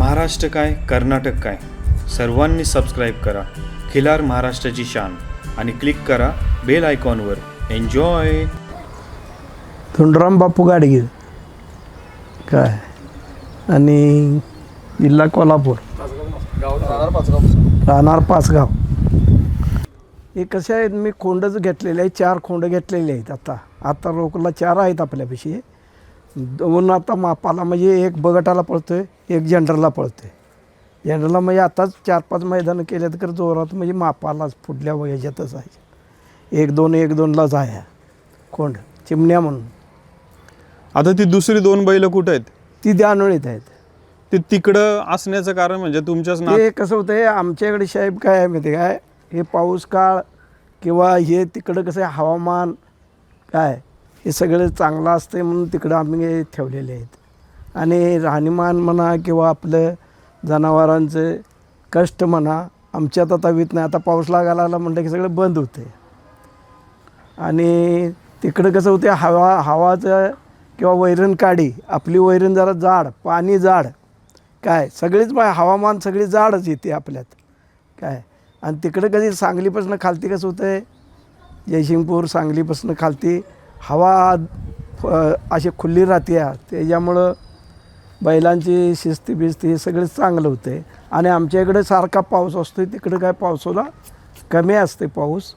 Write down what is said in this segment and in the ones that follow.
महाराष्ट्र काय कर्नाटक काय सर्वांनी सबस्क्राईब करा खिलार महाराष्ट्राची शान आणि क्लिक करा बेल आयकॉनवर. एन्जॉय. धोंडराम बापू गाडगीळ काय आणि जिल्हा कोल्हापूर, राहणार पाचगाव. हे कसे आहेत, मी खोंडच घेतलेले आहे, 4 खोंड घेतलेले आहेत. आता रोकला 4 आहेत आपल्यापाशी. 2 आता मापाला, म्हणजे एक बगटाला पळतो आहे, एक जनरलला पळतो आहे. जनरलला म्हणजे आताच 4-5 मैदानं केले तर जोरात, म्हणजे मापालाच पुढल्या वयाच्यातच आहे. 1-2-1-2लाच आहे खोंड चिमण्या म्हणून. आता ती दुसरी 2 बैल कुठे आहेत? ती द्यानोळीत आहेत. ते तिकडं असण्याचं कारण म्हणजे तुमच्याच ते कसं होतं आहे, आमच्याकडे साहेब काय आहे माहिती काय, हे पाऊस काळ किंवा हे तिकडं कसं आहे हवामान काय हे सगळं चांगलं असतं म्हणून तिकडं आम्ही ठेवलेले आहेत. आणि राहणीमान म्हणा किंवा आपलं जनावरांचं कष्ट म्हणा आमच्यात आता होत नाही. आता पाऊस लागायला लागला म्हणलं की सगळं बंद होते. आणि तिकडं कसं होते हवाचं किंवा वैरण काढी, आपली वैरण जरा जाड, पाणी जाड काय सगळीच हवामान सगळी जाडच येते आपल्यात काय. आणि तिकडं कधी सांगलीपासून खालती कसं होतं आहे, जयसिंगपूर सांगलीपासून खालती हवा अशी खुल्ली राहते. त्याच्यामुळं बैलांची शिस्ती बिस्ती हे सगळं चांगलं होतं आहे. आणि आमच्या इकडे सारखा पाऊस असतो, तिकडं काय पावसाला कमी असते पाऊस,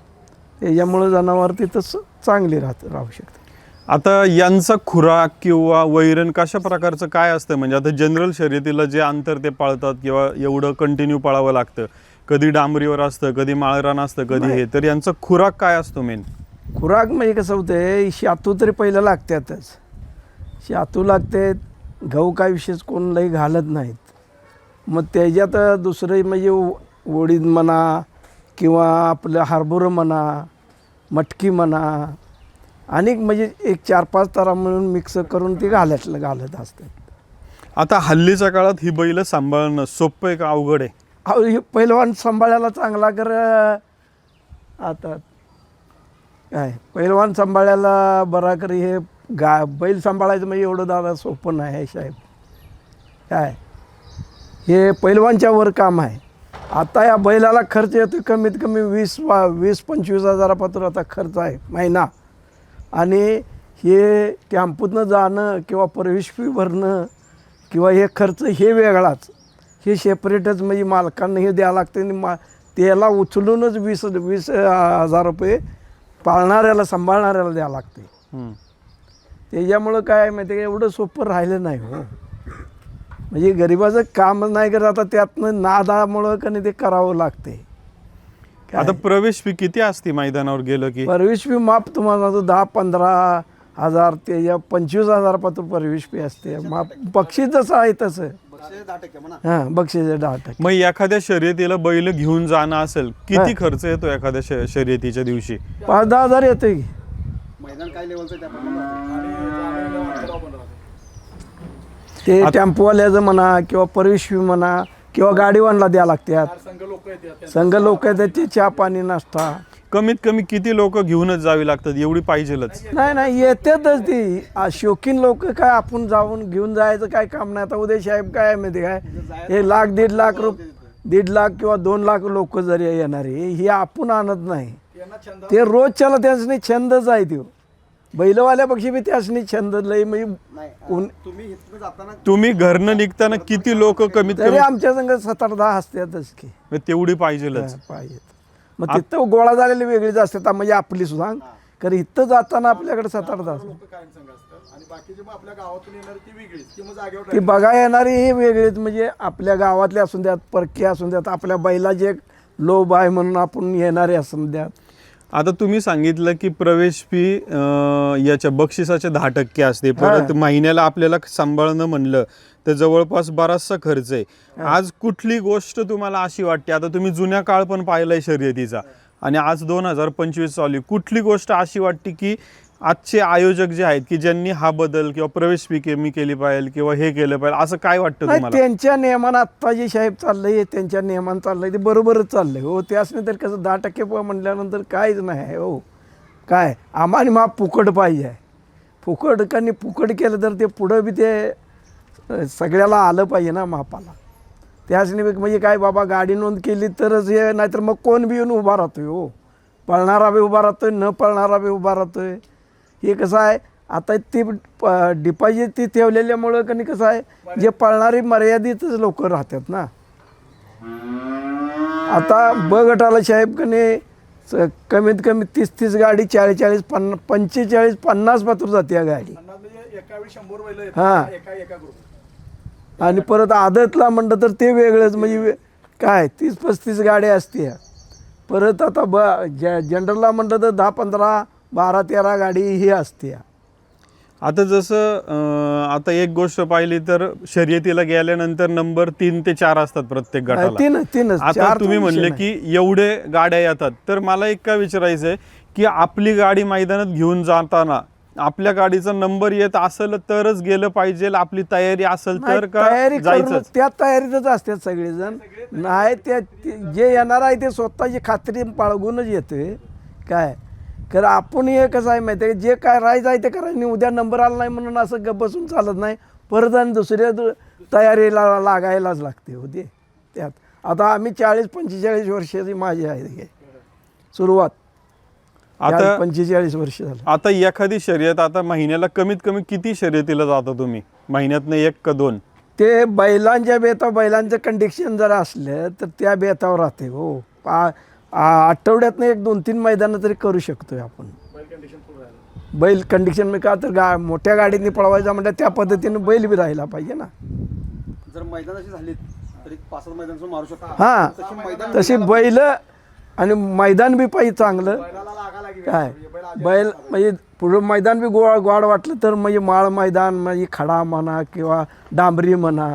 त्याच्यामुळं जनावर तिथंच चांगली राहू शकते. आता यांचा खुराक किंवा वैरण कशा प्रकारचं काय असतं? म्हणजे आता जनरल शर्यतीला जे अंतर ते पाळतात किंवा एवढं कंटिन्यू पळावं लागतं, कधी डांबरीवर असतं, कधी माळरान असतं, कधी हे, तर यांचा खुराक काय असतो मेन? खुराक म्हणजे कसं होतं आहे, शातू तरी पहिलं लागतातच. शातू लागते, गहू काय विशेष कोणलाही घालत नाहीत. मग त्याच्यात दुसरं म्हणजे उडीद म्हणा किंवा आपलं हरभरा म्हणा, मटकी म्हणा, अनेक म्हणजे 1-4-5 तरा मिळून मिक्स करून ती घालत असतात. आता हल्लीच्या काळात ही बैल सांभाळणं सोपं आहे का अवघड आहे? हे पहिलवान सांभाळायला चांगला कर. आता काय पहिलवान सांभाळायला बरा कर, हे बैल सांभाळायचं म्हणजे एवढं दादा सोपं नाही आहे साहेब. काय हे पहिलवानच्या वर काम आहे. आता या बैलाला खर्च येतो कमीत कमी 20-25 हजारापासून आता खर्च आहे महिना. आणि हे टॅम्पूतनं जाणं किंवा प्रवेश फी भरणं किंवा हे खर्च हे वेगळाच, हे सेपरेटच, म्हणजे मालकांना हे द्यावं लागतं. त्याला उचलूनच 20 हजार रुपये पाळणाऱ्याला सांभाळणाऱ्याला द्यावं लागते. त्याच्यामुळं काय माहिती आहे, एवढं सोपं राहिलं नाही हो. म्हणजे गरिबाचं कामच नाही करत, आता त्यातनं नादामुळं का नाही ते करावं लागते. आता प्रवेश फी किती असते मैदानावर गेलं की? प्रवेश फी माप तुम्हाला 10-15 हजार ते 25 हजारापासून प्रवेश फी असते. माप बक्षीस जसं आहे तसं. हां, बक्षीस 10%. मग एखाद्या शर्यतीला बैल घेऊन जाणं असेल, किती खर्च येतो एखाद्या शर्यतीच्या दिवशी? 5-10 हजार येते की. ते टेम्पोवाल्याचं म्हणा किंवा प्रवेश फी म्हणा किंवा गाडीवानला द्यावं लागतात. संघ लोक येतात, ते चहा पाणी नाश्ता. कमीत कमी किती लोक घेऊनच जावी लागतात? एवढी पाहिजेलच? नाही येतातच ती शौकीन लोक. काय आपण जाऊन घेऊन जायचं काय काम नाही. आता उद्या साहेब काय माहिती काय, हे 1.5 लाख किंवा 2 लाख लोक जरी येणारे, हे आपण आणत नाही. ते रोजच्याला त्यासनी छंदच आहे. तो बैलवाल्यापेक्षा बी त्यासनी छंद लय. म्हणजे तुम्ही घरनं निघताना किती लोक कमीत तरी कमी? आमच्या संघ 7-8-10 असतातच की. तेवढी पाहिजेलच. पाहिजे. मग तिथं गोळा झालेली वेगळीच असतात, म्हणजे आपली सुद्धा. कारण इथं जाताना आपल्याकडे 7-8 असतात. ती बघा येणारी ही वेगळीच, म्हणजे आपल्या गावातले असून द्यात, परके असून द्यात, आपल्या बैलाचे एक लोभ आहे म्हणून आपण येणारे असून द्यात. आता तुम्ही सांगितलं की प्रवेश फी याच्या बक्षिसाच्या 10% असते. परत महिन्याला आपल्याला सांभाळणं म्हणलं तर जवळपास बराचसा खर्च आहे. आज कुठली गोष्ट तुम्हाला अशी वाटते, आता तुम्ही जुन्या काळ पण पाहिलाय शर्यतीचा आणि आज 2025 चालू, कुठली गोष्ट अशी वाटते की आजचे आयोजक जे आहेत की ज्यांनी हा बदल किंवा प्रवेश फी कमी केली पाहिजे किंवा हे केलं पाहिजे, असं काय वाटतं तुम्हाला? त्यांच्या नियमानं आत्ता जे साहेब चाललंय, त्यांच्या नियमानं चाललंय ते बरोबरच चाललंय हो. त्यासने तर कसं 10% म्हटल्यानंतर काहीच नाही हो. काय आम्हाला माप फुकट पाहिजे. फुकट केलं तर ते पुढं बी ते सगळ्याला आलं पाहिजे ना मापाला. त्याच निमित्त म्हणजे काय बाबा गाडी नोंद केली तरच हे, नाहीतर मग कोण बी येऊन उभा राहतोय हो. पळणारा बी उभा राहतोय, न पळणारा बी उभा राहतोय. हे कसं आहे आता ती डिपॉझिट ती ठेवलेल्यामुळं कधी कसं आहे जे पळणारी मर्यादितच लोक राहतात ना. आता ब गटाला साहेब कमीत कमी 30 गाडी 40 45 50 पात्र जाते या गाडी. हां, आणि परत आदतला म्हणलं तर ते वेगळंच म्हणजे काय 30-35 गाड्या असते. परत आता जनरलला म्हणलं तर 10-15 12-13 गाडी ही असते. आता जसं आता एक गोष्ट पाहिली तर शर्यतीला गेल्यानंतर नंबर 3 ते 4 असतात प्रत्येक गटाला. तीनच आता तुम्ही म्हणले की एवढे गाड्या येतात, तर मला एक काय विचारायचं आहे की आपली गाडी मैदानात घेऊन जाताना आपल्या गाडीचा नंबर येत असेल तरच गेलं पाहिजे, आपली तयारी असेल तर का तयारी जायचं? त्या तयारीतच असतात सगळेजण. नाही ते जे येणार आहे ते स्वतःची खात्री बाळगूनच येते. काय कारण आपण हे कसं आहे माहिती आहे, जे काय राहायचं आहे ते करायचं नाही. उद्या नंबर आला नाही म्हणून असं गप्प बसून चालत नाही. परत आणि दुसऱ्या तयारीला लागायलाच लागते होते त्यात. आता आम्ही 40-45 वर्षाची माझी आहे सुरुवात. आता 45 वर्ष झालं. आता एखादी शर्यत आता महिन्याला कमीत कमी किती शर्यतीला जाता तुम्ही? महिन्यातनं 1 का 2? ते बैलांच्या बेतावर बैलांचं कंडिशन जर असलं तर त्या बेतावर राहते हो. आठवड्यातनं 1-2-3 मैदानं तरी करू शकतोय आपण. बैल कंडिशन मी का तर मोठ्या गाडीने पळवायचा म्हणजे त्या पद्धतीने बैल बी राहिला पाहिजे ना. जर मैदान अशी झाली तरी 5-7 मैदान मारू शकतो. हां, तशी बैल आणि मैदान बी पाहिजे चांगलं. काय बैल म्हणजे पुढं मैदान बी गोड वाटलं तर म्हणजे माळ मैदान म्हणजे खडा म्हणा किंवा डांबरी म्हणा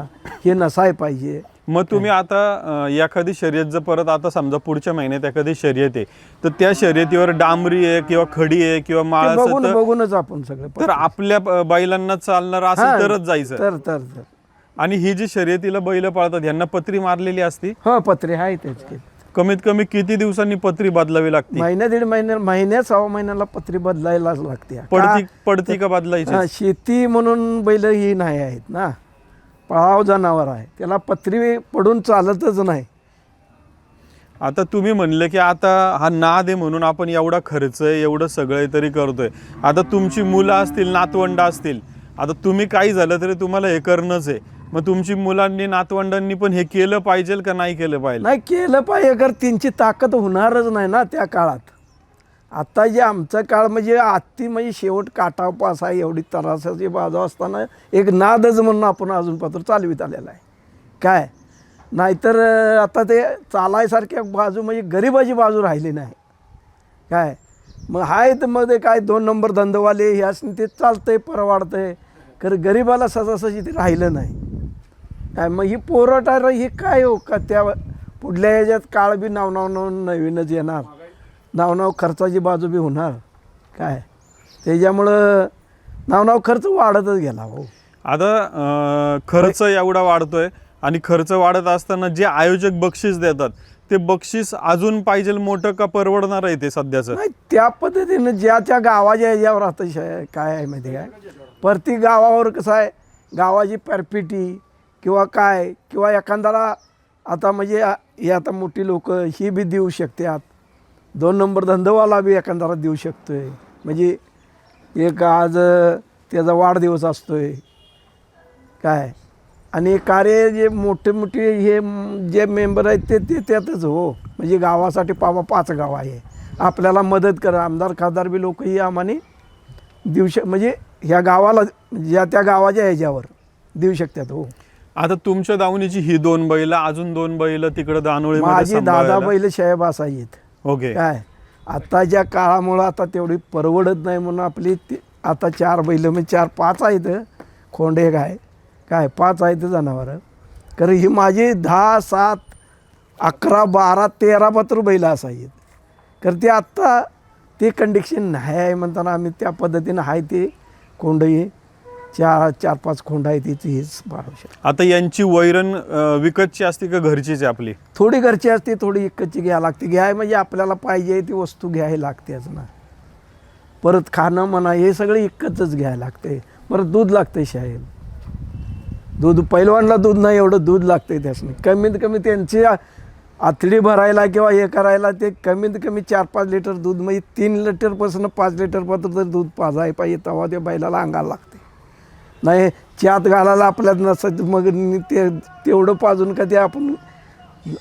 हे नसाय पाहिजे. मग तुम्ही आता एखादी शर्यत जर परत आता समजा पुढच्या महिन्यात एखादी शर्यत आहे तर त्या शर्यतीवर डांबरी आहे किंवा खडी आहे किंवा माळ बघूनच आपण सगळं तर आपल्या बैलांना चालणार असेल तरच जायचं. तर आणि ही जी शर्यतीला बैल पाळतात यांना पत्री मारलेली असती? हो, पत्री आहे तेच. कमीत कमी किती दिवसांनी पत्री बदलावी लागते? महिन्या 1.5 महिन्याला पत्री बदलायलाच लागते. पडती का बदलायची? शेती म्हणून बैल ही नाही आहेत ना, पळाव जनावर आहे, त्याला पत्री पडून चालतच नाही. आता तुम्ही म्हणले की आता हा नाद आहे म्हणून आपण एवढा खर्च आहे एवढं सगळं तरी करतोय. आता तुमची मुलं असतील, नातवंड असतील, आता तुम्ही काही झालं तरी तुम्हाला हे करणंच आहे. मग तुमची मुलांनी नातवंडांनी पण हे केलं पाहिजे का नाही केलं पाहिजे? नाही केलं पाहिजे, कारण त्यांची ताकद होणारच नाही ना त्या काळात. आता जे आमचा काळ म्हणजे आत्ती म्हणजे शेवट काटापास आहे एवढी त्रासाची बाजू असताना एक नादच म्हणून आपण अजून पत्र चालवित आलेला आहे. काय नाहीतर आता ते चालायसारख्या बाजू म्हणजे गरिबाची बाजू राहिली नाही. काय मग हाय तर मध्ये काय 2 नंबर धंदेवाले हे असं ते चालतंय परवाडतंय, खरं गरिबाला सहजासहजी ते राहिलं नाही. काय मग ही पोरट ही काय हो का त्या पुढल्या ह्याच्यात काळ बी नाव नवीनच येणार, नाव खर्चाची बाजू बी होणार. काय त्याच्यामुळं नाव खर्च वाढतच गेला हो. आता खर्च एवढा वाढतोय आणि खर्च वाढत असताना जे आयोजक बक्षीस देतात ते बक्षीस अजून पाहिजे मोठं का परवडणार आहे ते सध्याचं? नाही, त्या पद्धतीनं ज्या त्या गावाच्या ह्याच्यावर राहतं. काय आहे माहिती काय, प्रत्येक गावावर कसं आहे गावाची परपिटी किंवा काय किंवा एखाद्याला आता म्हणजे हे आता मोठी लोक ही बी देऊ शकतात. 2 नंबर धंदेवाला बी एखाद्याला देऊ शकतोय. म्हणजे एक आज त्याचा वाढदिवस असतोय काय, आणि कार्य जे मोठे हे जे मेंबर आहेत ते त्यातच हो. म्हणजे गावासाठी 5 गाव आहे, आपल्याला मदत करा. आमदार खासदार बी लोक ही आम्हाने देऊ म्हणजे ह्या गावाला ज्या त्या गावाच्या ह्याच्यावर देऊ शकतात हो. आता तुमच्या दावणीची ही 2 बैल, अजून 2 बैल तिकडे दानोळीमध्ये माझी 10 बैल साहेब असायत. ओके. काय आताच्या काळामुळं आता तेवढी परवडत नाही म्हणून आपली आता 4 बैल म्हणजे 4-5 आहेत. खोंडे काय 5 आहेत जनावरं. कारण ही माझी 10, 7, 11, 12, 13 पत्र बैल असायत. कारण ते आत्ता ते कंडिशन नाही आहे म्हणताना आम्ही त्या पद्धतीनं आहे ते खोंडही 4-5 खोंड आहे तिची हेच पाळू शकतो. आता यांची वैरण विकतची असते का घरचीच आपली? थोडी घरची असते, थोडी विकतची घ्यायला लागते. म्हणजे आपल्याला पाहिजे ती वस्तू घ्यायला लागतेच ना. परत खाणं म्हणा हे सगळं विकतच घ्यायला लागते. परत दूध लागते शाळेत. दूध पैलवानला दूध नाही एवढं दूध लागते त्यासनी. कमीत कमी त्यांची आतडी भरायला किंवा हे करायला ते कमीत कमी 4-5 लिटर दूध, म्हणजे 3 लिटरपासून 5 लिटरपर्यंत जर दूध पाजाय पाहिजे तेव्हा ते बैलाला अंगाला लागते. नाही च्यात घालायला आपल्यात नसत मग ते तेवढं पाजून का ते आपण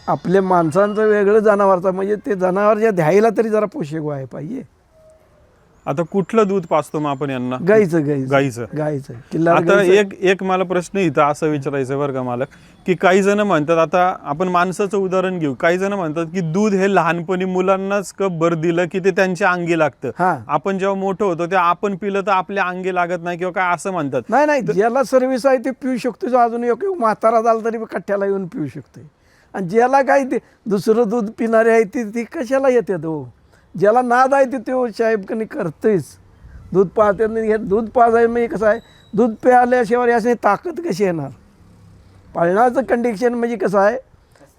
आपल्या माणसांचं वेगळं जनावरचं, म्हणजे ते जनावरच्या द्यायला तरी जरा पोषक व्हायला पाहिजे. आता कुठलं दूध पाजतो मग आपण यांना? गाईचं. किल्लार आता गाईचं. एक मला प्रश्न इथं असं विचारायचं बरं का मालक, की काही जण म्हणतात, आता आपण माणसाचं उदाहरण घेऊ, काही जण म्हणतात की दूध हे लहानपणी मुलांनाच कप भर दिलं की ते त्यांच्या अंगी लागतं, हा. आपण जेव्हा मोठं होतो तेव्हा आपण पिलं तर आपल्या अंगी लागत नाही किंवा काय असं म्हणतात. नाही ज्याला सर्व्हिस आहे ते पिऊ शकतो, जो अजून एक म्हातारा झाला तरी कट्ट्याला येऊन पिऊ शकतो. आणि ज्याला काय ते दुसरं दूध पिणारे आहे ती कशाला येते तो, ज्याला नाद आहे ते साहेब कधी करतोयच. दूध पाहते हे दूध पाजाय म्हणजे कसं आहे, दूध प्यायल्याशिवाय असे ताकद कशी येणार. पाळण्याचं कंडिशन म्हणजे कसं आहे,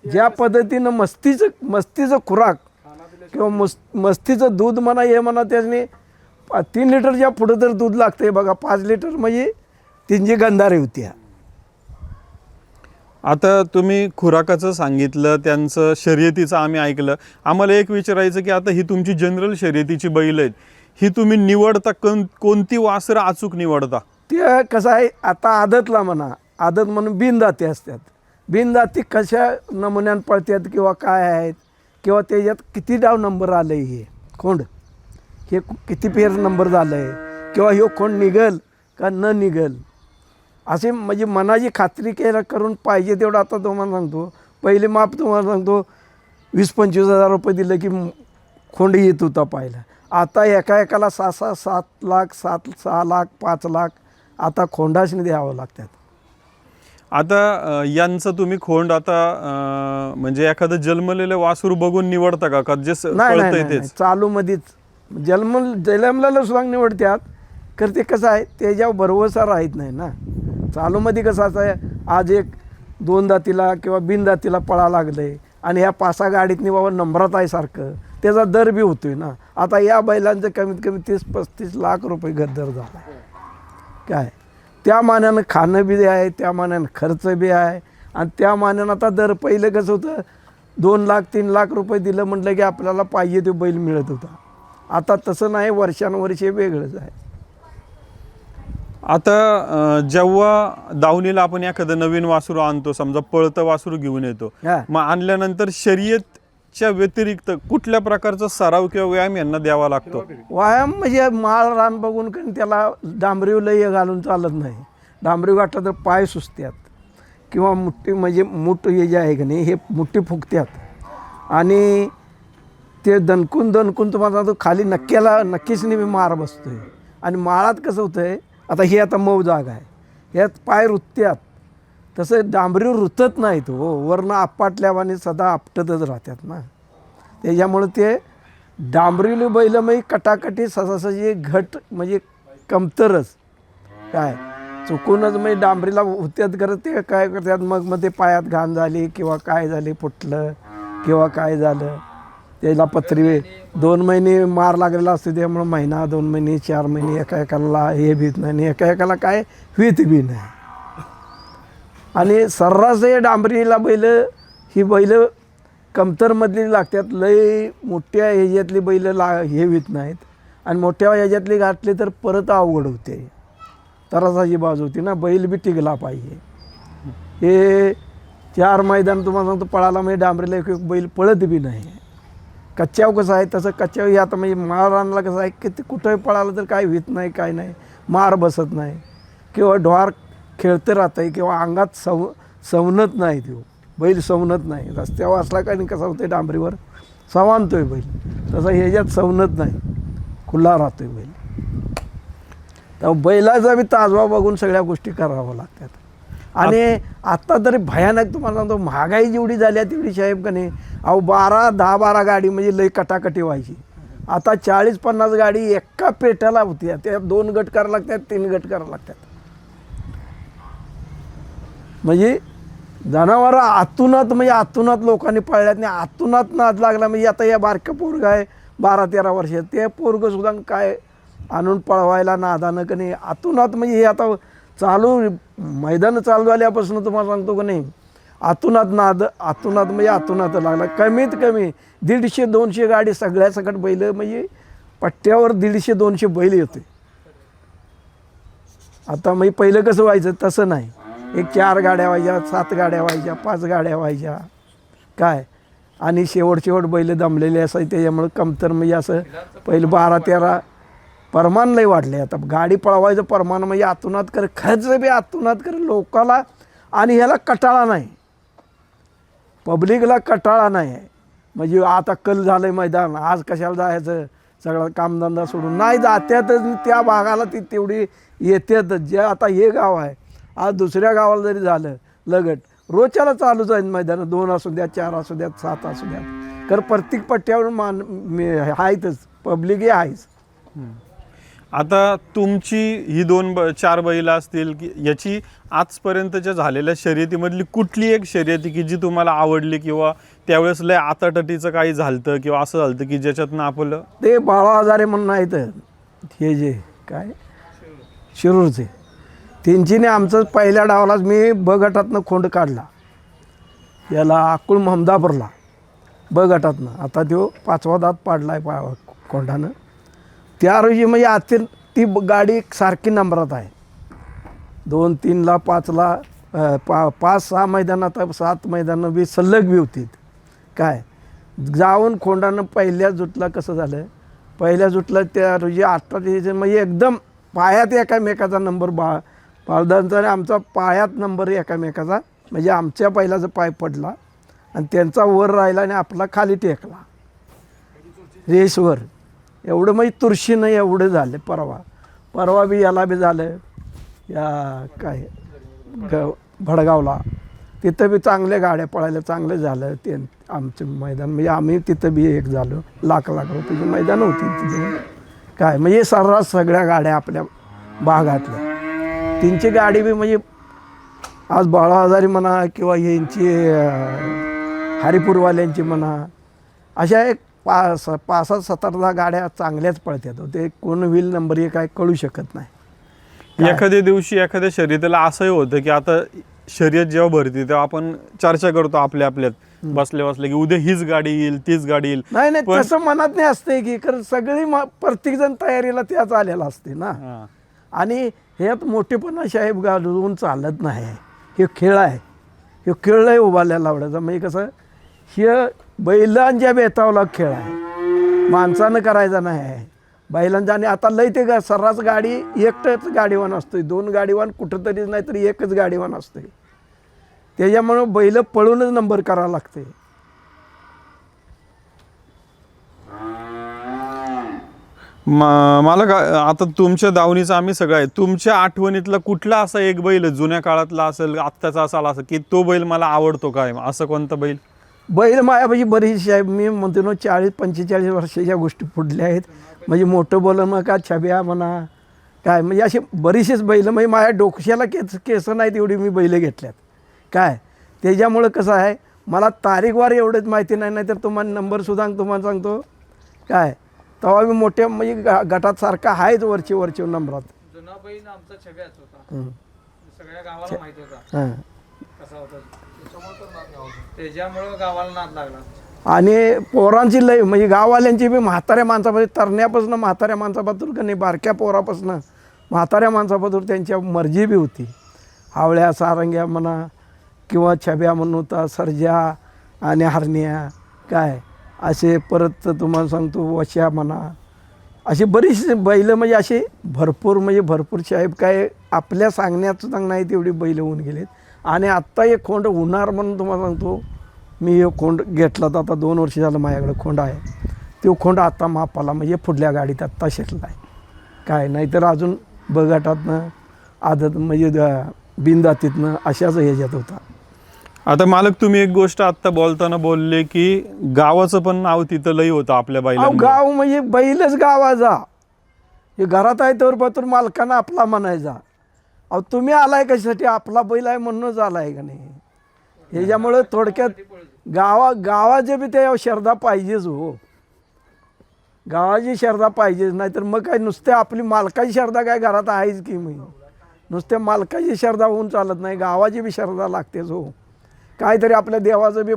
ज्या पद्धतीनं मस्तीचं खुराक किंवा मस्तीचं दूध म्हणा हे म्हणा, त्याने 3 लिटरच्या पुढं तर दूध लागतंय बघा. 5 लिटर म्हणजे तीनची गंधारी होती. आता तुम्ही खुराकाचं सांगितलं, त्यांचं शर्यतीचं आम्ही ऐकलं. आम्हाला एक विचारायचं की आता ही तुमची जनरल शर्यतीची बैल आहेत, ही तुम्ही निवडता कोणती वासरं अचूक निवडता? ते कसं आहे, आता आदतला म्हणा, आदत म्हणून बिनदाती असतात. बिनदाती कशा नमुन्यानं पळतात किंवा काय आहेत किंवा त्याच्यात किती डाव नंबर आलं आहे, हे खोंड हे किती पेर नंबर झालं आहे किंवा ह्यो खोंड निघल का न निघल, असे म्हणजे मनाची खात्री करून पाहिजे तेवढं. आता तुम्हाला सांगतो, पहिले माप तुम्हाला सांगतो 20-25 हजार रुपये दिलं की खोंड येत होता पाहिला. आता एकाला 6 लाख 6 लाख 5 लाख आता खोंडाशने द्यावं लागतात. आता यांचं तुम्ही खोंड आता म्हणजे एखादं जन्मलेलं वासरू बघून निवडता का जे कळतंय तेच? चालूमध्येच जन्मलेलं सुद्धा निवडतात, तर ते कसं आहे त्याच्यावर भरवसा राहत नाही ना. चालूमध्ये कसं असं आहे, आज एक 2 दातीला किंवा बिनदातीला पळा लागलंय आणि ह्या 5-6 गाडीतनी बाबा नंबरात आहे सारखं, त्याचा दर बी होतोय ना. आता या बैलांचं कमीत कमी 30-35 लाख रुपये दर झाला काय. त्या मानानं खाणं बी आहे, त्या मानानं खर्च बी आहे, आणि त्या मानानं आता दर पहिलं कसं होतं, 2 लाख 3 लाख रुपये दिलं म्हटलं की आपल्याला पाहिजे तो बैल मिळत होता. आता तसं नाही, वर्षानुवर्षे वेगळंच आहे. आता जेव्हा दावणीला आपण एखादं नवीन वासरू आणतो, समजा पळतं वासरू घेऊन येतो, मग आणल्यानंतर शर्यतच्या व्यतिरिक्त कुठल्या प्रकारचा सराव किंवा व्यायाम यांना द्यावा लागतो? व्यायाम म्हणजे माळ रान बघून कारण त्याला डांबरीव लय घालून चालत नाही. डांबरीव घातलं तर पाय सुचतात किंवा मुठ्ठी म्हणजे मूठ हे जे आहे की नाही हे मुठ्ठी फुगतात आणि ते दणकून तुम्हाला सांगतो खाली नक्कीच नेहमी मार बसतोय. आणि माळात कसं होतं आहे, आता मऊ जागा आहे, ह्यात पाय रुततात, तसं डांबरीवर रुतत नाहीत हो, वरनं आपटल्यावाने सदा आपटतच राहतात ना. त्याच्यामुळं ते डांबरीले बैल म्हणजे कटाकटी सहसाची घट म्हणजे कमतरच काय चुकूनच म्हणजे डांबरीला होत्यात करत ते काय करतात, मग ते पायात घाण झाली किंवा काय झाले फुटलं किंवा काय झालं, त्याला पत्री 2 महिने मार लागलेला असतो, त्यामुळं महिना 2 महिने 4 महिने एकाला हे भीत नाही, एकाला काय भीत बी नाही. आणि सर्रास हे डांबरीला ही बैल कमतरमधली लागतात. लय मोठ्या ह्याच्यातली बैल हे भीत नाहीत, आणि मोठ्या ह्याच्यातली घातली तर परत अवघड होते. तरासाची बाजू होती ना, बैल बी टिकला पाहिजे. हे 4 मैदान तुम्हाला सांगतो पळाला म्हणजे डांबरीला एक बैल पळत बी नाही. कच्च्याव कसं आहे तसं कच्च्याव हे आता म्हणजे मार आणला कसं आहे की ते कुठंही पळालं तर काय भीत नाही, काय नाही, मार बसत नाही किंवा ढोर खेळतं राहतं आहे किंवा अंगात सवनत नाही, तो बैल सवनत नाही. रस्त्यावर असला काय नाही कसं होतं डांबरीवर सवानतोय बैल, तसं ह्याच्यात सवनत नाही, खुला राहतोय बैल. तर बैलाचा बी ताजवा बघून सगळ्या गोष्टी कराव्या लागतात. आणि आत्ता तरी भयानक तुम्हाला सांगतो, महागाई जेवढी झाली आहे तेवढी साहेब का नाही, 10-12 गाडी म्हणजे लई कटाकटी व्हायची. आता 40-50 गाडी एका पेट्याला होती, त्या 2 गट करावं लागतात, 3 गट करावं लागतात. म्हणजे जनावरं आतुनात लोकांनी पळल्यात नाही, आतुनात नाद लागला. म्हणजे आता या बारकं पोरगं आहे 12-13 वर्षात, ते पोरगं सुद्धा काय आणून पळवायला नादानं का नाही आतुनात, म्हणजे हे आता मैदान चालू झाल्यापासून तुम्हाला सांगतो का नाही, आतुनात लागला. कमीत कमी 150-200 गाडी सगळ्या सकट बैल, म्हणजे पट्ट्यावर 150-200 बैल येते. आता म्हणजे पहिलं कसं व्हायचं तसं नाही. एक 4 गाड्या व्हायच्या, 7 गाड्या व्हायच्या, 5 गाड्या व्हायच्या काय. आणि शेवट बैल दमलेले असायचे, त्याच्यामुळे कमतर म्हणजे असं पहिलं 12-13 प्रमाण लई वाढले. आता गाडी पळवायचं प्रमाण म्हणजे आतुनात कर, खर्च बी आतुनात कर लोकाला. आणि ह्याला कटाळा नाही, पब्लिकला कटाळा नाही आहे. म्हणजे आता कल झालं आहे मैदान, आज कशाला जायचं, सगळा कामधंदा सोडून नाही जात्यातच. त्या भागाला ती तेवढी येत्यातच. जे आता हे गाव आहे, आज दुसऱ्या गावाला जरी झालं लगट, रोजच्याला चालूच आहे मैदान. 2 असू द्या, 4 असू द्यात, 7 असू द्यात, तर प्रत्येक पट्ट्यावर आहेतच, पब्लिकही आहेच. आता तुमची ही 4 बैल असतील की याची आजपर्यंतच्या झालेल्या शर्यतीमधली कुठली एक शर्यती की जी तुम्हाला आवडली, किंवा त्यावेळेस लय आताटटीचं काही झालं किंवा असं झालं की ज्याच्यातनं आपलं ते बाळा हजारे म्हणून आहेत, हे जे काय शिरूरचे, त्यांचीने आमचं पहिल्या डावालाच मी ब गटातनं खोंड काढला, याला आकुळ महमदापूरला ब गटातनं. आता तो 5वा दात पाडला आहे खोंडानं. त्या रोजी म्हणजे आता ती गाडी सारखी नंबरात आहे. 2, 3ला, 5ला, 5-6 मैदानात, 7 मैदानं बी सल्लग बी होती काय. जाऊन खोंडानं पहिल्या जुटला कसं झालं, पहिल्या जुटला त्या रोजी 18 म्हणजे एकदम पायात एकामेकाचा नंबर बाळदांचा आणि आमचा पायात नंबर एकामेकाचा. म्हणजे आमच्या पहिल्याचा पाय पडला आणि त्यांचा वर राहिला आणि आपला खाली टेकला रेसवर. एवढं म्हणजे तुळशीनं एवढं झालं. परवा बी याला बी झालं, या काय भडगावला, तिथं बी चांगल्या गाड्या पळायला चांगलं झालं ते आमचं मैदान. म्हणजे आम्ही तिथं बी एक झालो, लाख रुपयाची मैदान होती तिथे काय. म्हणजे सर्रास सगळ्या गाड्या आपल्या भागातल्या. त्यांची गाडी बी म्हणजे आज बाळा हजारी म्हणा किंवा यांची हरिपूरवाल्यांची म्हणा, अशा एक 5-7 गाड्या चांगल्याच पळतात. ते कोण होईल नंबर 1 काय कळू शकत नाही. एखाद्या दिवशी एखाद्या शर्यतीला असंही होतं की आता शर्यत जेव्हा भरती तेव्हा आपण चर्चा करतो आपल्यात बसल्या की उद्या हीच गाडी येईल, तीच गाडी येईल. नाही तसं मनात नाही असते की, कारण सगळी प्रत्येकजण तयारीला त्याच आलेला असते ना. आणि ह्यात मोठेपणा साहेब घालून चालत नाही. हे खेळ आहे, हे खेळ आहे उभारलेला आवडायचा. म्हणजे कसं, हे बैलांच्या बेतावला खेळ आहे, माणसानं करायचा नाही आहे बैलांचा. आणि आता लय ते सर्रास गाडी एकटंच गाडीवान असतोय, 2 गाडीवान कुठंतरीच नाही तरी एकच गाडीवान असतोय. त्याच्यामुळं बैल पळूनच नंबर करावा लागते. मला आता तुमच्या दावणीचं आम्ही सगळं आहे, तुमच्या आठवणीतला कुठला असा एक बैल जुन्या काळातला असेल, आत्ताचा असाल असं की तो बैल मला आवडतो काय, असं कोणता बैल? बैल मायापाशी बरीचशी आहे. मी म्हणतो ना 40-45 वर्षाच्या गोष्टी पुढल्या आहेत. म्हणजे मोठं बोलणं मग का छब्या म्हणा काय, म्हणजे असे बरीचसेच बैल. म्हणजे माझ्या डोक्याला केस नाहीत एवढी मी बैल घेतल्यात काय. त्याच्यामुळं कसं आहे, मला तारीखवार एवढंच माहिती नाही, तर तुम्हाला नंबरसुद्धा तुम्हाला सांगतो काय. तेव्हा मी मोठ्या म्हणजे गटात सारखा आहेच वरची नंबरात. जुना बैल आमचा छब्याच होता, सगळ्या गावाला माहित होता कसा होता, त्याच्यामुळं गावाला नाद लागला. आणि पोरांची लय म्हणजे गाववाल्यांची बी म्हाताऱ्या माणसापासून, तरण्यापासून म्हाताऱ्या माणसापासून का नाही, बारक्या पोरापासून म्हाताऱ्या माणसापासून त्यांच्या मर्जी बी होती. हावळ्या सारंग्या म्हणा किंवा छब्या म्हणून होता, सर्जा आणि हरण्या काय, असे परत तुम्हाला सांगतो वश्या म्हणा, असे बरीचसे बैल म्हणजे असे भरपूर साहेब काय आपल्या सांगण्यात सुद्धा नाही तेवढी बैल होऊन गेलेत. आणि आत्ता एक खोंड होणार म्हणून तुम्हाला सांगतो, मी एक खोंड घेतला तर आता 2 वर्ष झालं माझ्याकडे खोंड आहे. तो खोंड आता मापाला म्हणजे पुढल्या गाडीत आत्ता शिकला आहे काय. नाहीतर अजून बगाटातनं आदत म्हणजे बिनदातीतनं अशाच ह्याच्यात होता. आता मालक तुम्ही एक गोष्ट आत्ता बोलताना बोलले की गावाचं पण नाव तिथं लई होतं आपल्या बैलांना. गाव म्हणजे बैलच गावाचा, हे घरात आहे तर पात्र मालकानं आपला म्हणायचा. अहो तुम्ही आलाय कशासाठी, आपला बैल आहे म्हणूनच आलाय का नाही. ह्याच्यामुळं थोडक्यात गावाचे बी त्या श्रद्धा पाहिजेच हो, गावाची श्रद्धा पाहिजेच. नाहीतर मग काय नुसते आपली मालकाची श्रद्धा काय घरात आहेच की. मी नुसत्या मालकाची श्रद्धा होऊन चालत नाही, गावाची बी श्रद्धा लागतेच हो. काहीतरी आपल्या देवाचं बी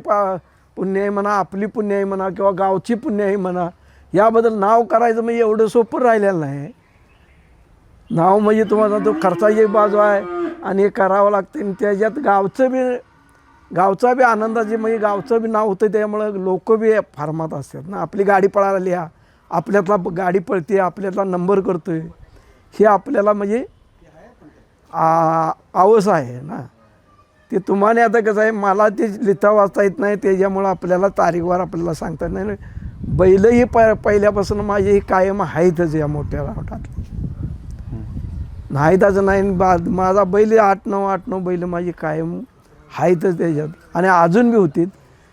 पुण्य आहे म्हणा, आपली पुण्य आहे म्हणा, किंवा गावची पुण्य आहे म्हणा, याबद्दल नाव करायचं म्हणजे एवढं सोपं राहिलेलं नाही. नाव म्हणजे तुम्हाला तो खर्चाची बाजू आहे आणि हे करावं लागतं, आणि त्याच्यात गावचा बी आनंदाची म्हणजे गावचं बी नाव होतं, त्यामुळं लोक बी फार्मात असतात ना. आपली गाडी पळायला लिहा, आपल्यातला गाडी पळते, आपल्यातला नंबर करतोय, हे आपल्याला म्हणजे आवस आहे ना. ते तुम्हाला आता कसं आहे, मला ते लिहिता वाचता येत नाही, त्याच्यामुळं आपल्याला तारीखवार आपल्याला सांगता येत नाही. बैलही पहिल्यापासून माझी ही कायम आहेतच या मोठ्या रावटात, नाहीतच नाही. माझा बैल 8-9 बैल माझी कायम आहेतच त्याच्यात, आणि अजून बी होतीत.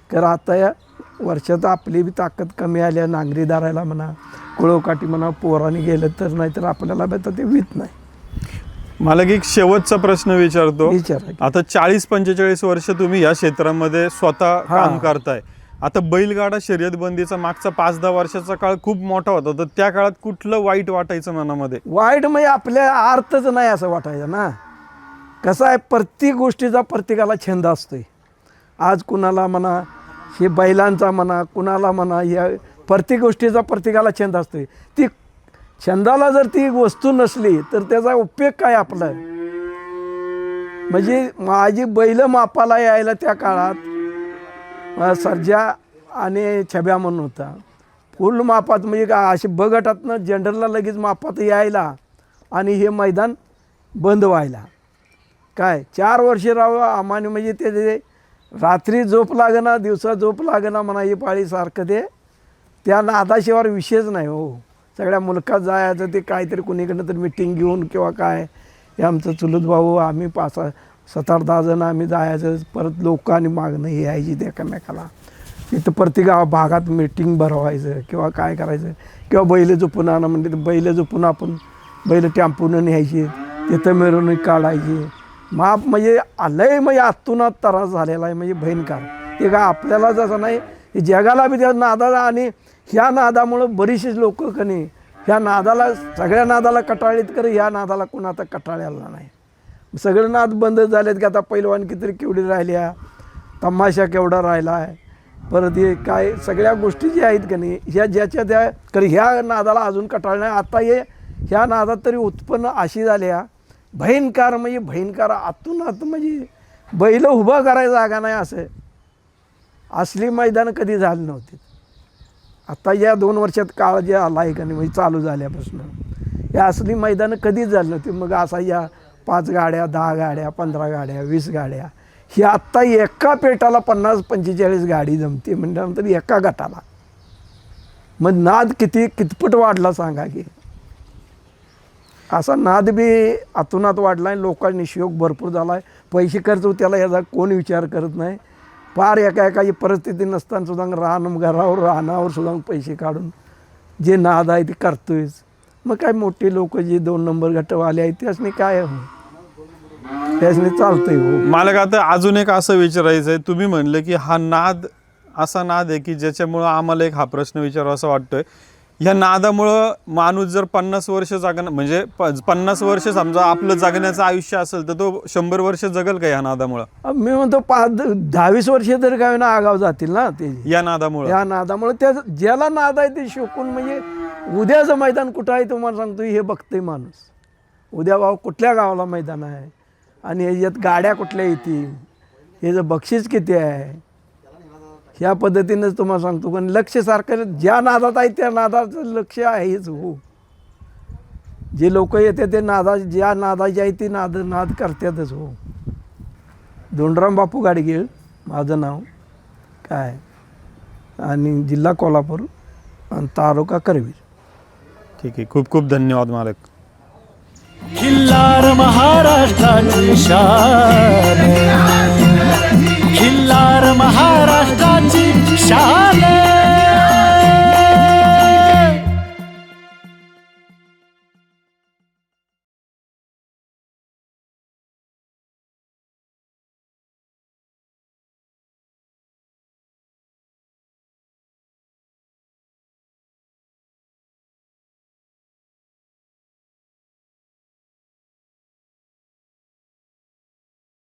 कारण आता या वर्षात आपली बी ताकद कमी आली आहे, नांगरी धरायला म्हणा, कुळवकाठी म्हणा, पोराने गेलं तर, नाही तर आपल्याला आता ते वित नाही. मला एक शेवटचा प्रश्न विचारतो. विचारा. आता 40-45 वर्ष तुम्ही या क्षेत्रामध्ये स्वतः काम करताय. आता बैलगाडा शर्यत बंदीचा मागचा 5-10 वर्षाचा काळ खूप मोठा होता, तर त्या काळात कुठलं वाईट वाटायचं मनामध्ये? वाईट म्हणजे आपल्या अर्थच नाही असं वाटायचं ना. कसं आहे, प्रत्येक गोष्टीचा प्रत्येकाला छंद असतोय. आज कुणाला म्हणा हे बैलांचा म्हणा, कुणाला म्हणा, या प्रत्येक गोष्टीचा प्रत्येकाला छंद असतोय. ती छंदाला जर ती वस्तू नसली तर त्याचा उपयोग काय आपला? म्हणजे माझी बैल मापाला यायला त्या काळात सर्जा आणि छब्या म्हणून होता. फुल मापात म्हणजे का असे बगटातनं जनरलला लगेच मापात यायला आणि हे मैदान बंद व्हायला काय 4 वर्ष राहावं आम्हाने. म्हणजे ते रात्री झोप लागना, दिवसा झोप लागना म्हणा, ही पाळी सारखं ते त्या नादाशिवाय विषयच नाही हो. सगळ्या मुलकात जायचं, ते काहीतरी कुणीकडनं तर मिटिंग घेऊन किंवा काय, हे आमचं चुलत भाऊ, आम्ही 7-8-10 जण आम्ही जायचं. परत लोक आणि मागणं हे यायची ते एकमेकाला. तिथं प्रत्येक भागात मिटिंग भरवायचं किंवा काय करायचं, किंवा बैल झोपून आणा म्हणजे बैल झोपून आपण बैल टॅम्पून न्यायची, तिथं मिरवणूक काढायची. माप म्हणजे लय म्हणजे आत्तूनात त्रास झालेला आहे, म्हणजे भयंकर. ते काय आपल्याला जसं नाही, हे जगाला बी त्या नादाला, आणि ह्या नादामुळं बरीचशीच लोक कनी ह्या नादाला, सगळ्या नादाला कटाळीत कर, ह्या नादाला कोण आता कटाळ्याला नाही. सगळं नाद बंद झालेत की आता पैलवान किती केवढी राहिल्या, तमाशा केवढा राहिला आहे, परत हे काय सगळ्या गोष्टी ज्या आहेत का नाही ह्या ज्याच्या त्या कर, ह्या नादाला अजून कटाळ नाही. आता ह्या नादात तरी उत्पन्न अशी झाल्या भयंकर, म्हणजे भयंकर आतून आत, म्हणजे बैल उभा करायला जागा नाही. असं असली मैदानं कधी झाली नव्हती. आता या 2 वर्षात काळ जे आला आहे का नाही, म्हणजे चालू झाल्यापासून या असली मैदानं कधीच झाली नव्हती. मग असा या 5 गाड्या, 10 गाड्या, 15 गाड्या, 20 गाड्या, ही आत्ता एका पेटाला 50-45 गाडी जमते म्हटल्यानंतर एका गटाला. मग नाद कितपट वाढला सांगा की. असा नाद बी आतूनात वाढला आहे. लोकांनी निशयोग भरपूर झाला आहे. पैसे खर्च त्याला याचा कोण विचार करत नाही. फार एका परिस्थिती नसताना सुद्धा रानावर सुद्धा पैसे काढून जे नाद आहे ते करतोयच. मग काय मोठे लोक जे 2 नंबर गटवाले आहेत त्यासनी काय त्यासनी चालतंय हो. मला का आता अजून एक असं विचारायचं आहे, तुम्ही म्हणलं की हा नाद असा नाद आहे की ज्याच्यामुळं आम्हाला एक हा प्रश्न विचारावा असं वाटतोय, ह्या नादामुळं माणूस जर 50 वर्ष जगणं, म्हणजे 50 वर्ष समजा आपलं जगण्याचं आयुष्य असेल तर तो 100 वर्ष जगल का या नादामुळं? मी म्हणतो 10-20 वर्ष तरी काय ना आगाव जातील ना ते या नादामुळं. या नादामुळे त्या ज्याला नाद आहे ते शिकून, म्हणजे उद्याचं मैदान कुठं आहे तुम्हाला सांगतो हे बघतंय माणूस. उद्या भाऊ कुठल्या गावाला मैदान आहे आणि ह्याच्यात गाड्या कुठल्या येतील, ह्याचं बक्षीस किती आहे, ह्या पद्धतीनंच तुम्हाला सांगतो. पण लक्ष सारखं ज्या नादात आहे त्या नादाचं लक्ष आहेच हो. जे लोक येते ते ज्या नादाची आहे ती नाद करतातच हो. धोंडराम बापू गाडगीळ माझं नाव काय, आणि जिल्हा कोल्हापूर आणि तालुका करवीर. ठीक आहे, खूप खूप धन्यवाद मालक. खिल्लार महाराष्ट्राची शान